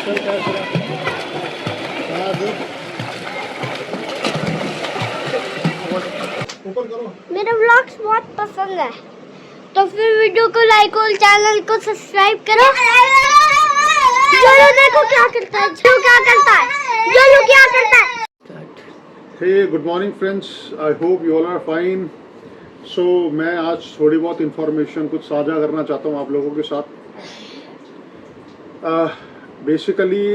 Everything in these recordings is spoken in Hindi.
मेरा व्लॉग्स बहुत पसंद है तो फिर वीडियो को लाइक और चैनल को सब्सक्राइब करो। जोलो देखो क्या करता है, जो क्या करता है, जोलो क्या करता है। Hey, good morning friends. I hope you all are fine. So मैं आज थोड़ी बहुत इन्फॉर्मेशन कुछ साझा करना चाहता हूँ आप लोगों के साथ। बेसिकली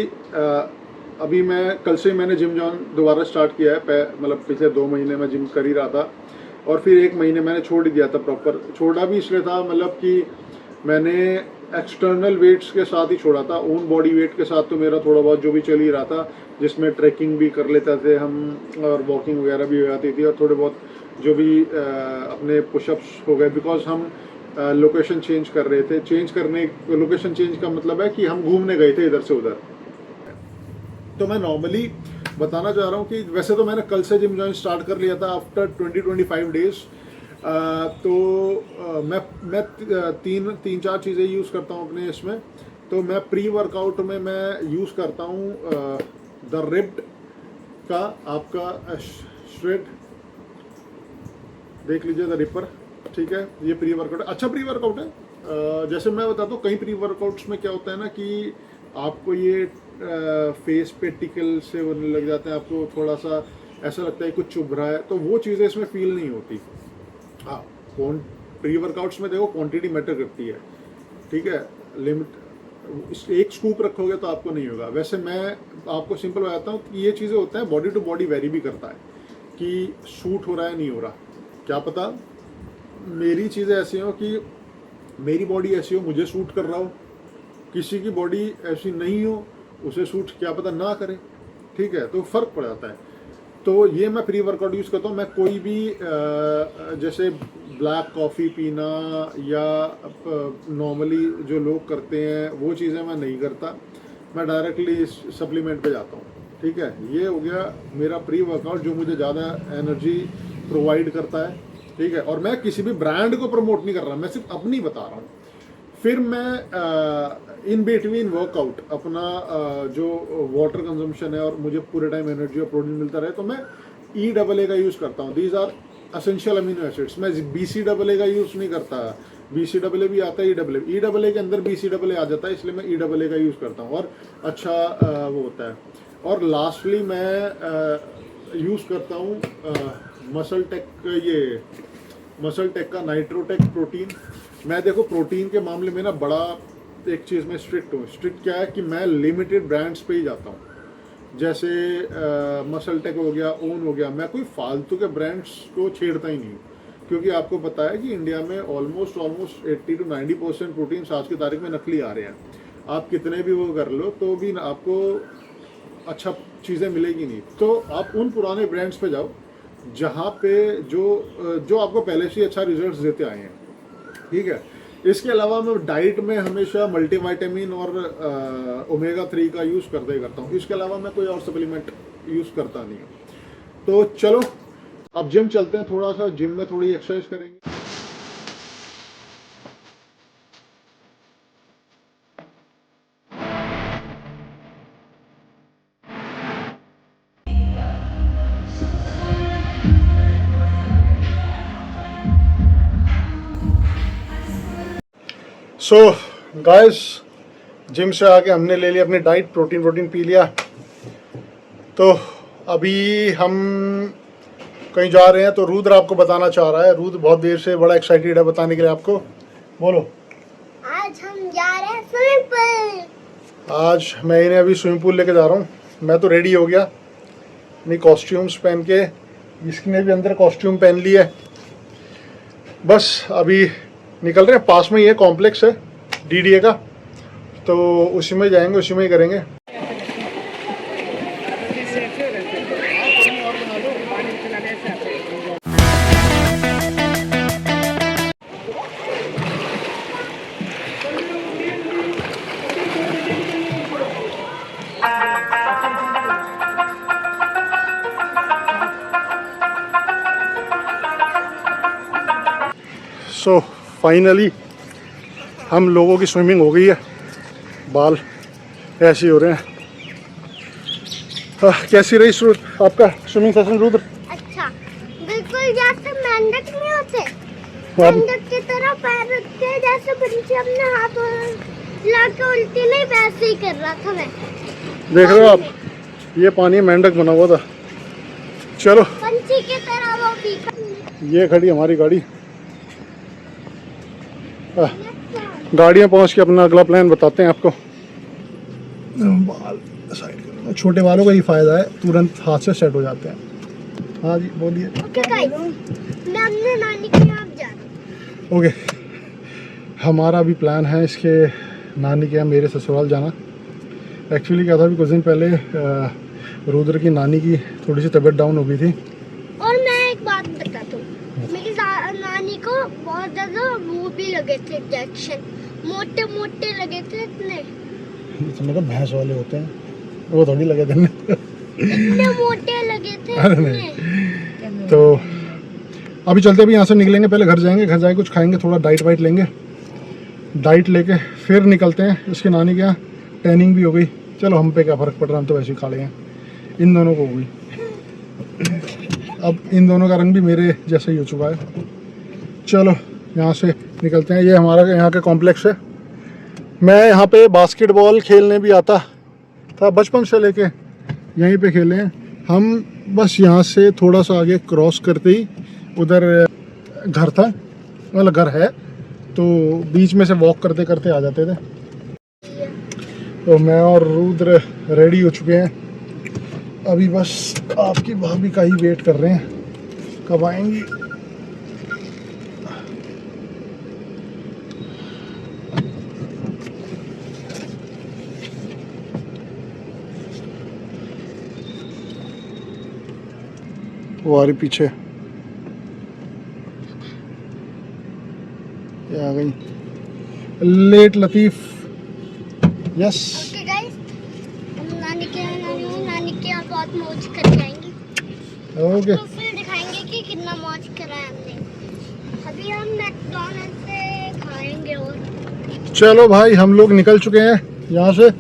अभी मैं कल से मैंने जिम जॉइन दोबारा स्टार्ट किया है। मतलब पिछले 2 महीने में जिम कर ही रहा था और फिर 1 महीने मैंने छोड़ ही दिया था प्रॉपर। छोड़ा भी इसलिए था मतलब कि मैंने एक्सटर्नल वेट्स के साथ ही छोड़ा था। ओन बॉडी वेट के साथ तो मेरा थोड़ा बहुत जो भी चल ही रहा था, जिसमें ट्रैकिंग भी कर लेते थे हम और वॉकिंग वगैरह भी हो जाती थी और थोड़े बहुत जो भी अपने पुशअप्स हो गए, बिकॉज हम लोकेशन चेंज कर रहे थे। लोकेशन चेंज का मतलब है कि हम घूमने गए थे इधर से उधर। तो मैं नॉर्मली बताना चाह रहा हूँ कि वैसे तो मैंने कल से जिम जॉइन स्टार्ट कर लिया था आफ्टर 20-25 डेज। मैं तीन चार चीज़ें यूज़ करता हूँ अपने इसमें। तो मैं प्री वर्कआउट में मैं यूज़ करता हूँ द रिप्ड का आपका श्रेड, देख लीजिए द रिपर, ठीक है। ये प्री वर्कआउट है, अच्छा प्री वर्कआउट है। जैसे मैं बताता हूँ कई प्री वर्कआउट्स में क्या होता है ना कि आपको ये फेस पे टिकल से होने लग जाते हैं, आपको थोड़ा सा ऐसा लगता है कुछ चुभ रहा है, तो वो चीज़ें इसमें फील नहीं होती। हाँ, प्री वर्कआउट्स में देखो क्वांटिटी मैटर करती है, ठीक है। लिमिट एक स्कूप रखोगे तो आपको नहीं होगा। वैसे मैं आपको सिंपल बताता हूँ कि ये चीज़ें होता है, बॉडी टू बॉडी वेरी भी करता है कि सूट हो रहा है नहीं हो रहा। क्या पता मेरी चीज़ें ऐसी हो कि मेरी बॉडी ऐसी हो मुझे सूट कर रहा हो, किसी की बॉडी ऐसी नहीं हो उसे सूट क्या पता ना करे, ठीक है। तो फ़र्क पड़ जाता है। तो ये मैं प्री वर्कआउट यूज़ करता हूँ। मैं कोई भी जैसे ब्लैक कॉफ़ी पीना या नॉर्मली जो लोग करते हैं वो चीज़ें मैं नहीं करता। मैं डायरेक्टली सप्लीमेंट पे जाता हूँ, ठीक है। ये हो गया मेरा प्री वर्कआउट जो मुझे ज़्यादा एनर्जी प्रोवाइड करता है, ठीक है। और मैं किसी भी ब्रांड को प्रमोट नहीं कर रहा, मैं सिर्फ अपनी बता रहा हूँ। फिर मैं इन बिटवीन वर्कआउट अपना जो वाटर कंजम्पशन है और मुझे पूरे टाइम एनर्जी और प्रोटीन मिलता रहे, तो मैं EAA का यूज़ करता हूँ। These are essential amino acids. मैं BCAA का यूज़ नहीं करता। BCAA भी आता है, EAA के अंदर BCAA आ जाता है, इसलिए मैं EAA का यूज़ करता हूँ और अच्छा वो होता है। और लास्टली मैं यूज़ करता हूँ मसल टेक का नाइट्रोटेक प्रोटीन। मैं देखो प्रोटीन के मामले में ना बड़ा एक चीज़ में स्ट्रिक्ट हूँ। स्ट्रिक्ट क्या है कि मैं लिमिटेड ब्रांड्स पे ही जाता हूँ। जैसे मसल टेक हो गया, ओन हो गया, मैं कोई फालतू के ब्रांड्स को छेड़ता ही नहीं हूँ, क्योंकि आपको पता है कि इंडिया में ऑलमोस्ट 80 to 90% प्रोटीन्स आज की तारीख में नकली आ रहे हैं। आप कितने भी वो कर लो तो भी आपको अच्छा चीज़ें मिलेगी नहीं। तो आप उन पुराने ब्रांड्स पे जाओ जहाँ पे जो आपको पहले से अच्छा रिजल्ट्स देते आए हैं, ठीक है। इसके अलावा मैं डाइट में हमेशा मल्टीविटामिन और ओमेगा 3 का यूज़ करता हूँ। इसके अलावा मैं कोई और सप्लीमेंट यूज़ करता नहीं हूँ। तो चलो अब जिम चलते हैं, थोड़ा सा जिम में थोड़ी एक्सरसाइज करेंगे। सो गाइस, जिम से आके हमने ले लिया अपनी डाइट, प्रोटीन पी लिया। तो अभी हम कहीं जा रहे हैं, तो रुद्र आपको बताना चाह रहा है। रुद्र बहुत देर से बड़ा एक्साइटेड है बताने के लिए आपको। बोलो। आज हम जा रहे हैं स्विमिंग पूल। आज मैं इन्हें अभी स्विमिंग पूल लेके जा रहा हूँ। मैं तो रेडी हो गया अपनी कॉस्ट्यूम्स पहन के, इसने भी अंदर कॉस्ट्यूम पहन ली है। बस अभी निकल रहे हैं। पास में ही है, कॉम्प्लेक्स है DDA का, तो उसी में जाएंगे, उसी में ही करेंगे। सो फाइनली हम लोगों की स्विमिंग हो गई है। बाल ऐसे ही हो रहे हैं। कैसी रही आपका स्विमिंग सेशन रुद्र? अच्छा, बिल्कुल जैसे मेंढक नहीं होते, आप मेंढक की तरह पैर रख के जैसे पंछी अपने हाथ लाके उल्टी नहीं वैसे ही कर रहा था मैं। देख रहे हो आप, ये पानी मेंढक बना हुआ था। चलो पंछी की तरह वो भी। ये खड़ी हमारी गाड़ी। गाड़ियाँ पहुँच के अपना अगला प्लान बताते हैं आपको। बाल साइड करो। छोटे बालों का ही फायदा है, तुरंत हाथ से सेट हो जाते हैं। हाँ जी बोलिए। ओके गाइस, मैं अपने नानी के यहाँ जा रही हूँ। ओके, हमारा भी प्लान है इसके नानी के यहाँ मेरे ससुराल जाना। एक्चुअली क्या था, अभी कुछ दिन पहले रुद्र की नानी की थोड़ी सी तबीयत डाउन हो गई थी। और मैं एक बात बताता हूँ, मेरी नानी को बहुत ज़्यादा वो भी लगे थे इंजेक्शन, मोटे मोटे लगे थे इतने तो भैंस वाले होते हैं, वो थोड़ी लगे थे इतने मोटे लगे थे इतने। तो अभी चलते अभी यहाँ से निकलेंगे, पहले घर जाएंगे, घर जाके कुछ खाएंगे, थोड़ा डाइट वाइट लेंगे, डाइट लेके फिर निकलते हैं इसकी नानी के यहाँ। टैनिंग भी हो गई, चलो हम पे क्या फ़र्क पड़ रहा है, हम तो वैसे ही खा लेंगे। इन दोनों को हो गई, अब इन दोनों का रंग भी मेरे जैसा ही हो चुका है। चलो यहाँ से निकलते हैं। ये हमारा यहाँ का कॉम्प्लेक्स है। मैं यहाँ पे बास्केटबॉल खेलने भी आता था, बचपन से लेके यहीं पे खेले हैं हम। बस यहाँ से थोड़ा सा आगे क्रॉस करते ही उधर घर था, मतलब घर है, तो बीच में से वॉक करते करते आ जाते थे। तो मैं और रुद्र रेडी हो चुके हैं, अभी बस आपकी भाभी का ही वेट कर रहे हैं, कब आएंगी। वो आ रही पीछे, ये आ गई लेट लतीफ़। यस ओके गाइस, हम नानी के यहाँ बहुत मौज करके आएंगे। ओके, तो फिर दिखाएंगे कि कितना मौज करा है हमने। अभी हम मैकडॉनल्ड्स से खाएंगे। और चलो भाई हम लोग निकल चुके हैं यहाँ से।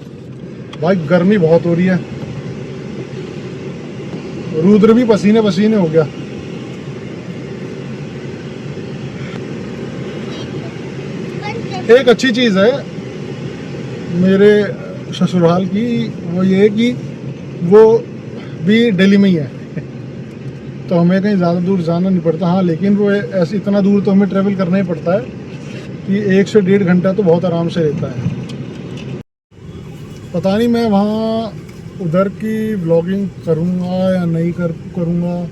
भाई गर्मी बहुत हो रही है, रुद्र भी पसीने पसीने हो गया। एक अच्छी चीज़ है मेरे ससुराल की, वो ये है कि वो भी दिल्ली में ही है, तो हमें कहीं ज़्यादा दूर जाना नहीं पड़ता। हाँ, लेकिन वो ऐसे इतना दूर तो हमें ट्रैवल करना ही पड़ता है कि 1 से 1.5 घंटा तो बहुत आराम से रहता है। पता नहीं मैं वहाँ उधर की व्लॉगिंग करूँगा या नहीं करूँगा,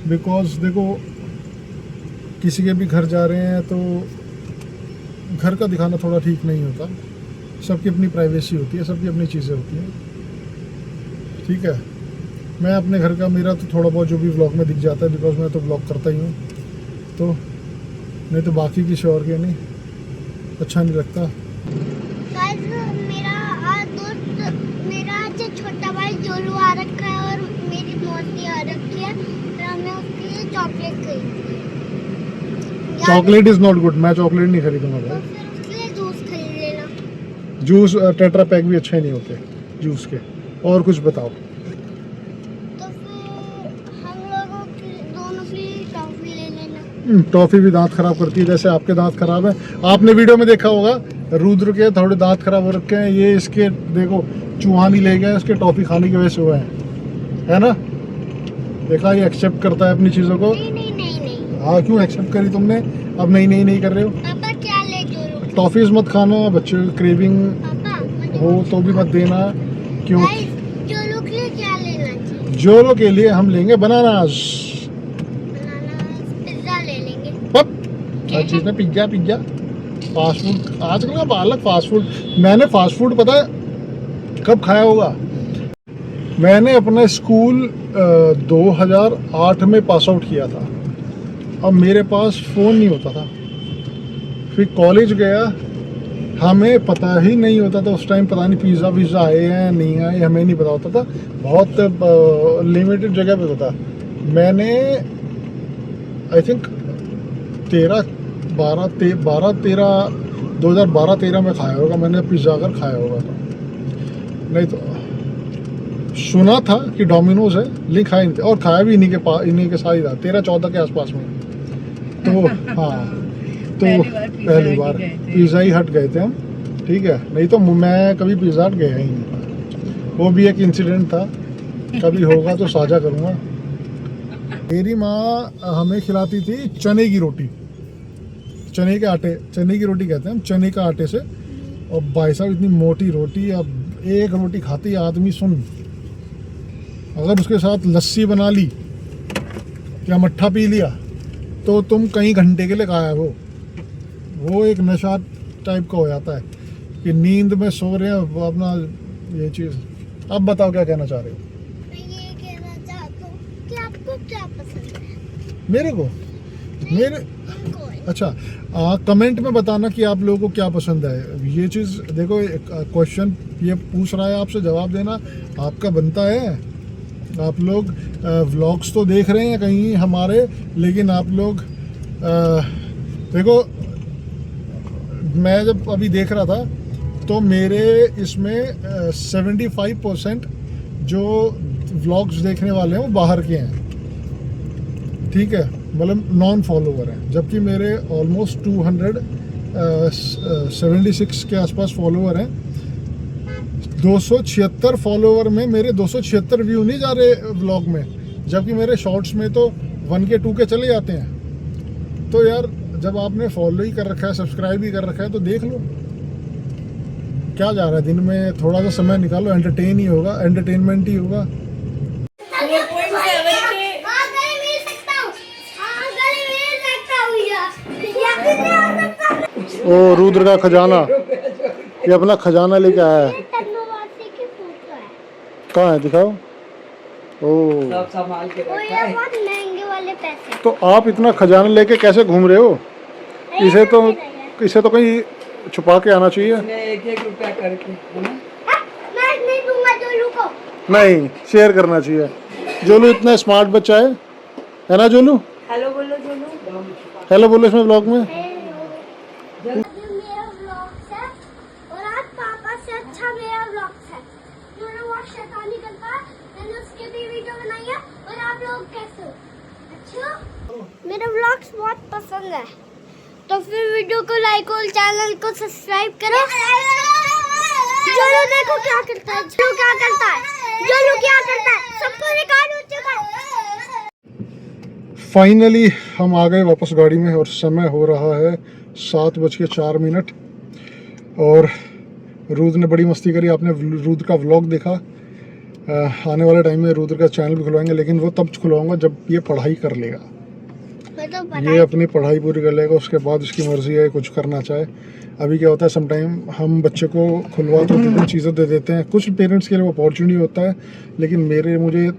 बिकॉज देखो किसी के भी घर जा रहे हैं तो घर का दिखाना थोड़ा ठीक नहीं होता। सबकी अपनी प्राइवेसी होती है, सबकी अपनी चीज़ें होती हैं, ठीक है। मैं अपने घर का, मेरा तो थोड़ा बहुत जो भी व्लॉग में दिख जाता है, बिकॉज मैं तो व्लॉग करता ही हूँ, तो नहीं तो बाकी किसी और के नहीं अच्छा नहीं लगता। मेरा छोटा भाई जोलू आ रखा है और मेरी मौसी आ रखी है, और हमें उसके लिए चॉकलेट खरीदनी। चॉकलेट इज़ नॉट गुड, मैं चॉकलेट नहीं खरीदूंगा तो भाई। फिर उसके लिए जूस खरीद लेना। जूस टेट्रा पैक भी अच्छे नहीं होते जूस के। और कुछ बताओ। तो फिर हम लोगों के दोनों के लिए टॉफी ले लेना। टॉफ़ी भी दांत खराब करती है, जैसे आपके दांत खराब है। आपने वीडियो में देखा होगा रुद्र के थोड़े दांत खराब हो रखे हैं, ये इसके देखो चूहा नहीं ले गया, इसके टॉफ़ी खाने की वजह से हुआ है ना। देखा, ये एक्सेप्ट करता है अपनी चीज़ों को। नहीं नहीं नहीं नहीं। हाँ, क्यों एक्सेप्ट करी तुमने, अब नहीं कर रहे हो। पापा क्या ले जोलू? टॉफ़ीज़ मत खाना, बच्चे को क्रेविंग पापा हो तो भी मत देना। क्यों? गाइस, जोलू के लिए क्या लेना चाहिए? जोलो के लिए हम लेंगे बनानास, पिज्जा ले लेंगे। हर चीज़ में पिज्जा फास्ट फूड, आजकल का बालक फास्ट फूड। मैंने फास्ट फूड पता है कब खाया होगा, मैंने अपना स्कूल 2008 में पास आउट किया था। अब मेरे पास फ़ोन नहीं होता था, फिर कॉलेज गया, हमें पता ही नहीं होता था उस टाइम, पता नहीं पिज़्ज़ा वीज़ा आए हैं नहीं आए, हमें नहीं पता होता था। बहुत लिमिटेड जगह पे होता। मैंने आई थिंक 2012-13 में खाया होगा मैंने पिज़्ज़ा अगर खाया होगा तो। नहीं तो सुना था कि डोमिनोज है, लेकिन खाया नहीं था, और खाया भी इन्हीं के साथ ही था 13-14 के आसपास में। तो हाँ, तो पहली बार पिज़्ज़ा ही हट गए थे हम, ठीक है, नहीं तो मैं कभी पिज़्ज़ा हट गया ही नहीं। वो भी एक इंसिडेंट था, कभी होगा तो साझा करूँगा। मेरी माँ हमें खिलाती थी चने की रोटी, चने के आटे, चने की रोटी कहते हैं हम, चने का आटे से। और भाई साहब इतनी मोटी रोटी, अब एक रोटी खाती आदमी सुन, अगर उसके साथ लस्सी बना ली या मट्ठा पी लिया तो तुम कई घंटे के लिए खाया। वो एक नशा टाइप का हो जाता है कि नींद में सो रहे हैं अपना ये चीज़। अब बताओ क्या कहना चाह रहे हो? मैं ये कहना चाहता हूँ कि आपको क्या पसंद है? मेरे को अच्छा, कमेंट में बताना कि आप लोगों को क्या पसंद है। ये चीज़ देखो, क्वेश्चन ये पूछ रहा है आपसे, जवाब देना आपका बनता है। आप लोग व्लॉग्स तो देख रहे हैं कहीं हमारे, लेकिन आप लोग देखो, मैं जब अभी देख रहा था तो मेरे इसमें 75% जो व्लॉग्स देखने वाले हैं वो बाहर के हैं, ठीक है, मतलब नॉन फॉलोवर हैं, जबकि मेरे ऑलमोस्ट 276 के आसपास फॉलोवर हैं। 276 फॉलोवर में मेरे 276 व्यू नहीं जा रहे व्लॉग में, जबकि मेरे शॉर्ट्स में तो 1 के 2 के चले जाते हैं। तो यार, जब आपने फॉलो ही कर रखा है, सब्सक्राइब ही कर रखा है, तो देख लो क्या जा रहा है। दिन में थोड़ा सा समय निकालो, एंटरटेन ही होगा, एंटरटेनमेंट ही होगा। ओ रुद्र का खजाना, ये अपना खजाना लेके आया है। कहाँ है, दिखाओ। ओ, संभाल के रखा है। बहुत महंगे वाले पैसे। तो आप इतना खजाना लेके कैसे घूम रहे हो? इसे तो कहीं छुपा के आना चाहिए। 1-1 रुपया करके, मैं नहीं दूंगा जोलू को। नहीं, शेयर करना चाहिए। जोलू इतना स्मार्ट बच्चा है ना जोलू? हेलो बोलो जोलू। हेलो बोलो इसमें ब्लॉग में। मेरा व्लॉग्स है और आज पापा से अच्छा मेरा व्लॉग्स है। जो बहुत शैतानी करता है, मैंने उसके भी वीडियो बनाई है। और आप लोग कैसे हो? अच्छा, मेरा व्लॉग्स बहुत पसंद है, तो फिर वीडियो को लाइक और चैनल को सब्सक्राइब करो। जोलू देखो क्या करता है, जोलू क्या करता है, जोलू क्या करता है, सबको रिकॉर्ड हो चुका है। फाइनली हम आ गए वापस गाड़ी में, और समय हो रहा है 7:04। और रुद्र ने बड़ी मस्ती करी। आपने रुद्र का व्लॉग देखा। आने वाले टाइम में रुद्र का चैनल भी खुलवाएंगे, लेकिन वो तब खुलवाऊंगा जब ये पढ़ाई कर लेगा। ये अपनी पढ़ाई पूरी कर लेगा, उसके बाद उसकी मर्जी है कुछ करना चाहे। अभी क्या होता है, समटाइम हम बच्चे को खुलवा तो देते हैं, चीज़ें दे देते हैं, कुछ पेरेंट्स के लिए वो अपॉर्चुनिटी होता है, लेकिन मुझे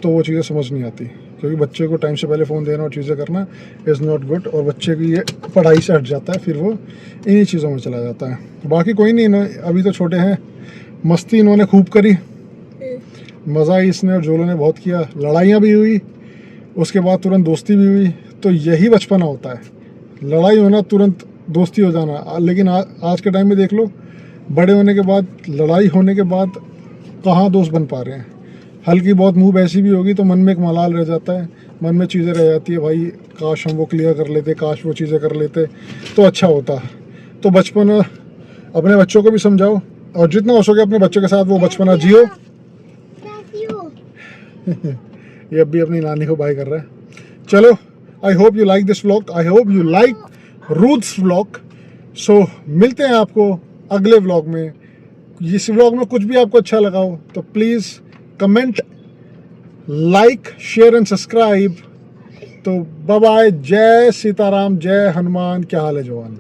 तो वो चीज़ें समझ नहीं आती, क्योंकि बच्चे को टाइम से पहले फ़ोन देना और चीज़ें करना इज़ नॉट गुड। और बच्चे की ये पढ़ाई से हट जाता है, फिर वो इन्हीं चीज़ों में चला जाता है। बाकी कोई नहीं, अभी तो छोटे हैं। मस्ती इन्होंने खूब करी, मज़ा ही इसने और जोलो ने बहुत किया। लड़ाइयाँ भी हुई, उसके बाद तुरंत दोस्ती भी हुई। तो यही बचपना होता है, लड़ाई होना तुरंत दोस्ती हो जाना। लेकिन आज के टाइम में देख लो, बड़े होने के बाद, लड़ाई होने के बाद कहाँ दोस्त बन पा रहे हैं। हल्की बहुत मुँह बैसी भी होगी तो मन में एक मलाल रह जाता है, मन में चीज़ें रह जाती है, भाई काश हम वो क्लियर कर लेते, काश वो चीज़ें कर लेते तो अच्छा होता। तो बचपन अपने बच्चों को भी समझाओ, और जितना हो सके अपने बच्चों के साथ वो बचपना जियो। ये अब भी अपनी नानी को बाय कर रहा है। चलो, I hope you like this vlog, I hope you like roots vlog. So मिलते हैं आपको अगले व्लॉग में। इस व्लॉग में कुछ भी आपको अच्छा लगा हो तो please comment, like, share and subscribe. तो बाय बाय, जय सीताराम, जय हनुमान। क्या हाल है जवान?